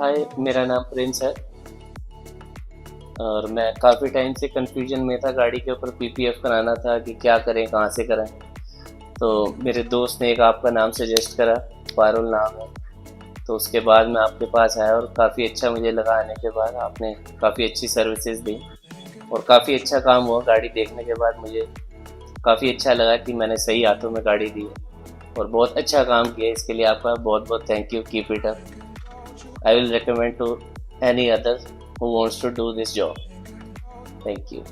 हाय, मेरा नाम प्रिंस है और मैं काफ़ी टाइम से कन्फ्यूजन में था। गाड़ी के ऊपर पीपीएफ कराना था कि क्या करें, कहाँ से कराएं। तो मेरे दोस्त ने एक आपका नाम सजेस्ट करा, पारुल नाम है। तो उसके बाद मैं आपके पास आया और काफ़ी अच्छा मुझे लगा। आने के बाद आपने काफ़ी अच्छी सर्विसेज दी और काफ़ी अच्छा काम हुआ। गाड़ी देखने के बाद मुझे काफ़ी अच्छा लगा कि मैंने सही हाथों में गाड़ी दी है और बहुत अच्छा काम किया। इसके लिए आपका बहुत बहुत thank you. Keep it up. I will recommend to any other who wants to do this job. Thank you.